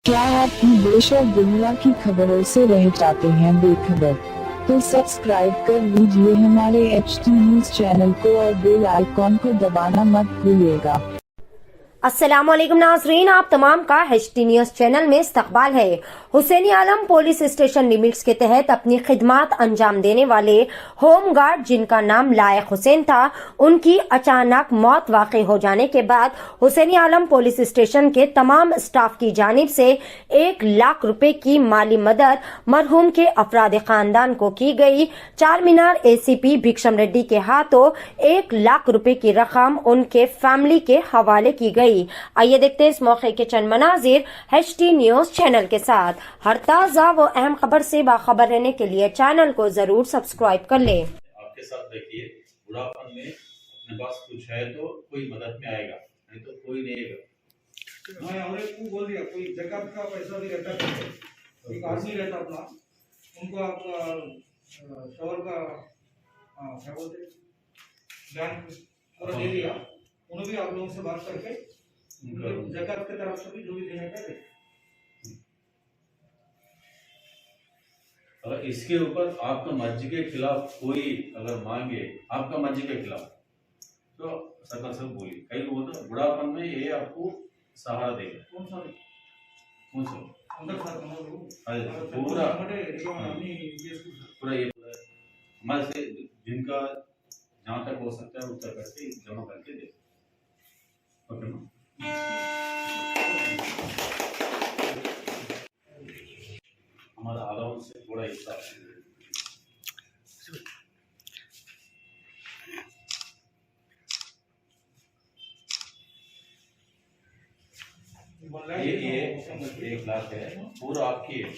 क्या आप भी देश और दुनिया की खबरों से रह जाते हैं बेखबर? तो सब्सक्राइब कर लीजिए हमारे HT न्यूज चैनल को और बेल आइकॉन को दबाना मत भूलिएगा। अस्सलामुअलैकुम नाज़रीन, आप तमाम का HT न्यूज चैनल में इस्तकबाल है। हुसैनी आलम पुलिस स्टेशन लिमिट्स के तहत अपनी खिदमत अंजाम देने वाले होम गार्ड जिनका नाम लायक हुसैन था, उनकी अचानक मौत वाक़ई हो जाने के बाद हुसैनी आलम पुलिस स्टेशन के तमाम स्टाफ की जानिब से 1 लाख रुपए की माली मदद मरहूम के अफराद खानदान को की गई। चार मीनार ACP भिक्षम रेड्डी के हाथों 1 लाख रुपए की रकम उनके फैमिली के हवाले की गई। आइए देखते हैं इस मौके के चंद मनाजिर HT न्यूज चैनल के साथ। हर ताजा व अहम खबर से बाखबर रहने के लिए चैनल को जरूर सब्सक्राइब कर लें। आपके साथ देखिए, बुढ़ापन में अपने पास कुछ है तो कोई मदद में आएगा, नहीं तो कोई नहीं आएगा। मैं हमने को बोल दिया, कोई जकात का पैसा भी रहता है, एक आदमी रहता अपना, उनको आपका शहर का क्या बोलते बैंक पूरा दे दिया। उन्होंने भी आप लोगों से बात करके जकात की तरफ से भी जो भी देने का दे। अगर इसके ऊपर आपका मर्जी के खिलाफ कोई अगर मांगे, आपका मर्जी के खिलाफ, तो सकल सब बोलिए। कई लोग तो बुढ़ापन में ये आपको सहारा देगा। कौन सा अंदर था पूरा पूरा ये हमारे से जिनका जहाँ तक हो सकता है उतना करके जमा करके दे। ओके मैम, हमारा अलाउंस से थोड़ा हिस्सा ये 1 लाख है, पूरा आपकी है।